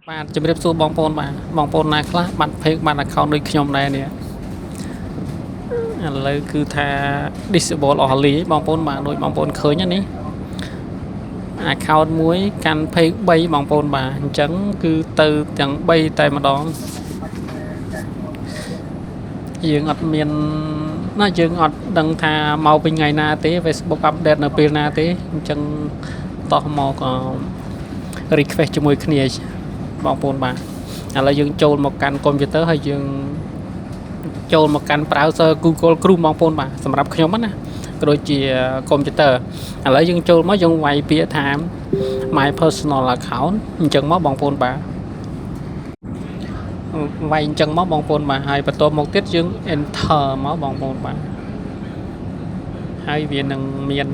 បាទជំរាបសួរបងប្អូនបាទបងប្អូនណាខ្លះបាត់เพจបាត់ account ដូចខ្ញុំដែរនេះឥឡូវគឺថា disable អស់លីបងប្អូនបាទដូចបងប្អូនឃើញនេះ account មួយកាន់ page 3បងប្អូនបាទអញ្ចឹងគឺទៅទាំង3តែម្ដងយើងអត់មានណាយើងអត់ដឹងថាមកពីថ្ងៃណាទេ Facebook update នៅពេលណាទេអញ្ចឹងតោះមក request ជាមួយគ្នាបងប្អូនបាទឥឡូវយើងចូលមកកាន់ computer ហើយយើងចូលមកកាន់ browser Google Chrome បងប្អូនបាទសម្រាប់ខ្ញុំណាក៏ដូចជា computer ឥឡូវយើងចូលមកយើងវាយពាក្យថា my personal account អញ្ចឹងមកបងប្អូនបាទវាយអញ្ចឹងមកបងប្អូនបាទហើយបន្ទាប់មកទៀតយើង enter មកបងប្អូនបាទហើយវានឹងមាន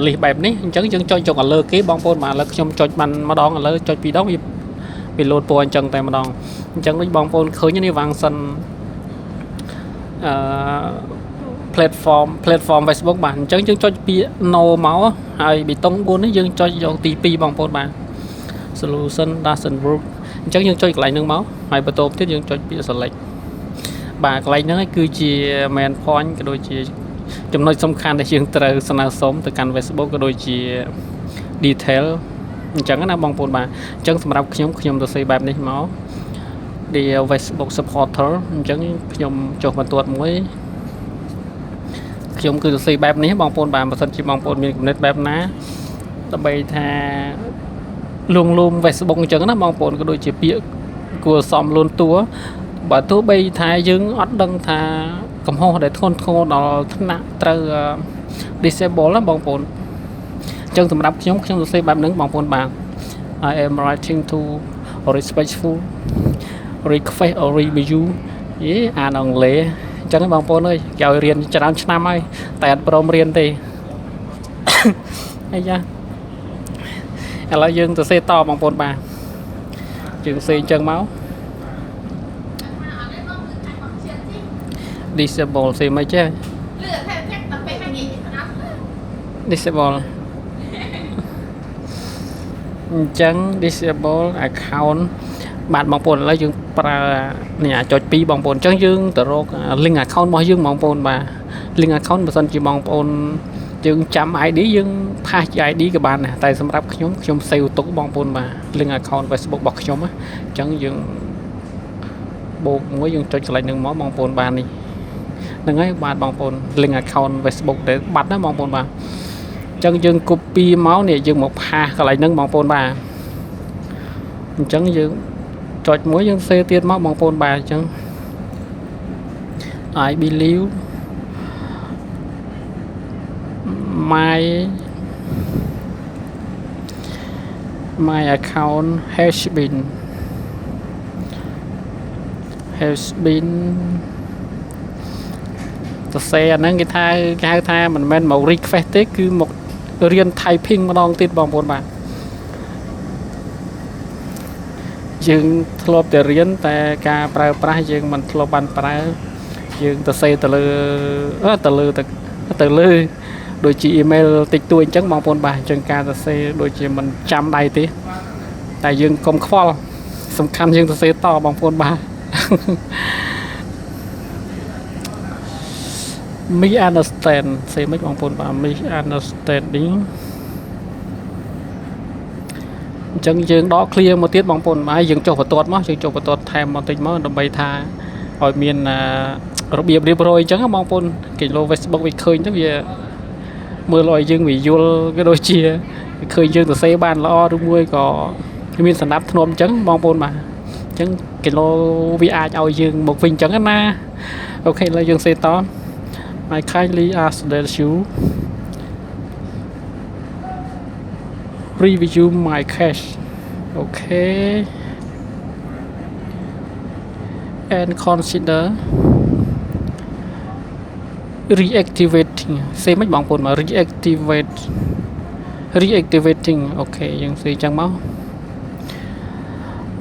list បែបនេះអញ្ចឹងយើងចុចយកលើគេបងប្អូនបាទឥឡូវខ្ញុំចុចបានម្ដងឥឡូវចុចពីរដងវាលោតពណ៌អញ្ចឹងតែម្ដងអញ្ចឹងដូចបងប្អូនឃើញនេះវាងសិនplatform Facebook បាទអញ្ចឹងយើងចុចពាក្យ no មកហើយប៊ីតុង4នេះយើងចុចយកទី2បងប្អូនបាទ solution doesn't work អញ្ចឹងយើងចុចកន្លែងហ្នឹងមកហើយបន្ទាប់ទៀតយើងចុចពាក្យ select បាទកន្លែងហ្នឹងគឺជា main point ក៏ដូចជាចំណុចសំខាន់ដែលយើងត្រូវស្នើសុំទៅកាន់ Facebook ក៏ដូចជា detail អញ្ចឹងណាបងប្អូនបាទអញ្ចឹងសម្រាប់ខ្ញុំទៅសេបែបនេះមក Dear Facebook supporter អញ្ចឹងខ្ញុំចុះបន្ទាត់មួយខ្ញុំគឺសរសេរបែបនេះបងប្អូនបាទបើសិនជាបងប្អូនមានគំនិតបែបណាដើម្បីថាលួងលោម Facebook អញ្ចឹងណាបងប្អូនក៏ដូចជាពាក្យគួរសមលូនតួបើទោះបីថាយើងអត់ដឹងថាកំហុសដែលធ្ងន់ធ្ងរដល់ថ្នាក់ត្រូវ disable ណាបងប្អូនអញ្ចឹងសម្រាប់ខ្ញុំសរសេរបែបហ្នឹងបងប្អូនបាទ I am writing to respectful request or review អានអង់គ្លេសអញ្ចឹងបងប្អូនអើយគេឲ្យរៀនច្រើនឆ្នាំហើយតែអត់ព្រមរៀនទេអាយ៉ាឥឡូវយើងទៅសេតបងប្អូនបាទយើងសេអញ្ចឹងមក disable សេមិនចេះ disable អញ្ចឹង disable account បាទបងប្អូនឥឡូវយើងប្រើនេះអាចុច2បងប្អូនអញ្ចឹងយើងទៅរក link account របស់យើងបងប្អូនបាទ link account បើសិនជាបងប្អូនយើងចាំ ID យើង pass ជា ID ក៏បានដែរតែសម្រាប់ខ្ញុំ save ទុកបងប្អូនបាទ link account Facebook របស់ខ្ញុំអញ្ចឹងយើងបូកមួយយើងចុចកន្លែងហ្នឹងមកបងប្អូនបាទនេះហ្នឹងហើយបាទបងប្អូន link account Facebook ដែលបាត់ណាបងប្អូនបាទអញ្ចឹងយើង copy មកនេះយើងមក pass កន្លែងហ្នឹងបងប្អូនបាទអញ្ចឹងយើងចុចមួយយើងសេទៀតមកបងប្អូនបាទអញ្ចឹង I believe my account has been ទៅសេអាហ្នឹងគេហៅថាមិនមែនមក request ទេគឺមករៀន typing ម្ដងទៀតបងប្អូនបាទយើងធ្លាប់តែរៀនតែការប្រើប្រាស់យើងមិនធ្លាប់បានប្រើយើងទៅសេទៅលើដូចជា email តិចតួចអញ្ចឹងបងប្អូនបាទអញ្ចឹងការសរសេរដូចជាមិនចាំដៃទេតែយើងកុំខ្វល់សំខាន់យើងសរសេរតបងប្អូនបាទ me understand សេមិនបងប្អូនបាទ me understanding អញ្ចឹងយើងដក clear មកទៀតបងប្អូនបាទយើងចុះបន្ទាត់មកយើងចុះបន្ទាត់ថែមបន្តិចមកដើម្បីថាឲ្យមានរបៀបរៀបរយអញ្ចឹងបងប្អូនគេលោ Facebook វាឃើញទៅវាមើលឲ្យយើងវាយល់ក៏ដូចជាឃើញយើងសរសេរបានល្អឬមួយក៏មានសណ្ដាប់ធ្នាប់អញ្ចឹងបងប្អូនបាទអញ្ចឹងគេលោវាអាចឲ្យយើងមកវិញអញ្ចឹងណាអូខេឥឡូវយើងសេត I kindly ask that you review my cache okay and consider reactivating សេមិនបងប្អូនមក reactivating អូខេយើងសេចឹងមក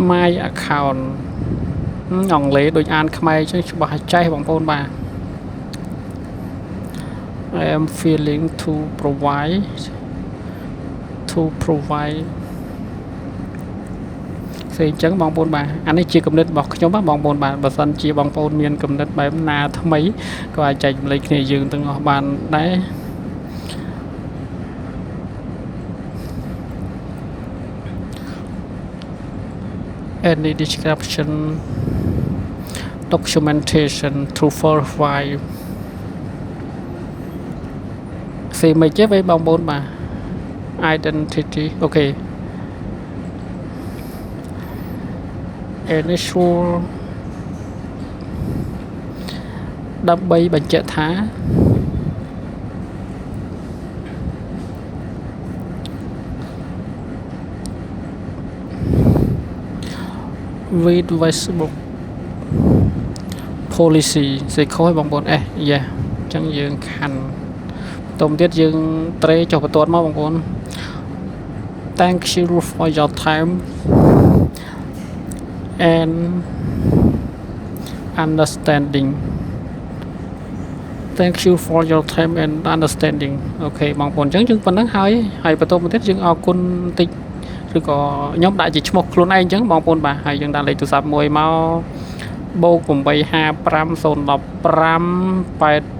my account អង់គ្លេសដូចអានខ្មែរចឹងច្បាស់ចេះបងប្អូនបាទ I am feeling to provide ផ្សេងអញ្ចឹងបងប្អូនបាទអានេះជាគំនិតរបស់ខ្ញុំបងប្អូនបាទបើសិនជាបងប្អូនមានគំនិតបែបណាថ្មីក៏អាចចែកម្លែកគ្នាយើងទាំងអស់បានដែរ any description documentation to verify សេមិនចេះវិញបងប្អូនបាទ identity អូខេ initial ដើម្បីបញ្ជាក់ថា with Facebook policy សេខយបងប្អូនyes អញ្ចឹងយើងខាន់តោះទៀតយើងត្រេចុះបន្ទាត់មកបងប្អូន thank you for your time and understanding thank you for your time and understanding អូខេបងប្អូនអញ្ចឹងយើងប៉ុណ្ណឹងហើយបន្ទាប់មកទៀតយើងអរគុណបន្តិចឬក៏ខ្ញុំដាក់ជាឈ្មោះខ្លួនឯងអញ្ចឹងបងប្អូនបាទហើយយើងដាក់លេខទូរស័ព្ទមួយមកបូក855 015 824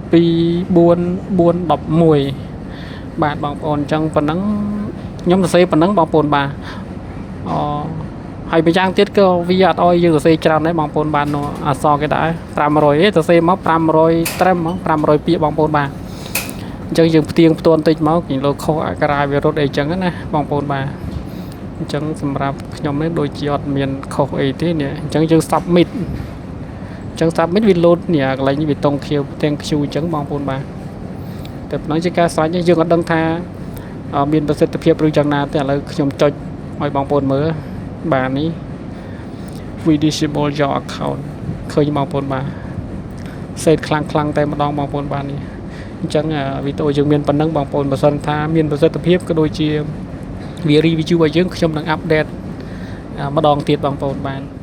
411បាទបងប្អូនអញ្ចឹងប៉ុណ្ណឹងខ្ញុំសរសេរប៉ុណ្ណឹងបងប្អូនបាទហើយម្យ៉ាងទៀតក៏វាអត់អោយយើងសរសេរច្រើនដែរបងប្អូនបាទអក្សរគេដាក់500ទេសរសេរមក500ត្រឹមមក500ពាក្យបងប្អូនបាទអញ្ចឹងយើងផ្ទៀងផ្ទាត់បន្តិចមកយើងលោខុសអក្ខរាវិរុទ្ធអីចឹងណាបងប្អូនបាទអញ្ចឹងសម្រាប់ខ្ញុំនេះដូចជាអត់មានខុសអីទេនេះអញ្ចឹងយើង submit អញ្ចឹង submit វា load នេះកន្លែងនេះវាតង់ខៀវទាំង Q អញ្ចឹងបងប្អូនបាទតែប៉ុណ្ណឹងជាការស្វែងយើងអត់ដឹងថាមានប្រសិទ្ធភាពឬយ៉ាងណាទេឥឡូវខ្ញុំចុចឲ្យបងប្អូនមើលបាទនេះ we disable your account ឃើញបងប្អូនបាទសេតខ្លាំងតែម្ដងបងប្អូនបាទនេះអញ្ចឹងវីដេអូយើងមានប៉ុណ្ណឹងបងប្អូនបើសិនថាមានប្រសិទ្ធភាពក៏ដូចជាវា review ឲ្យយើងខ្ញុំនឹង update ម្ដងទៀតបងប្អូនបាទ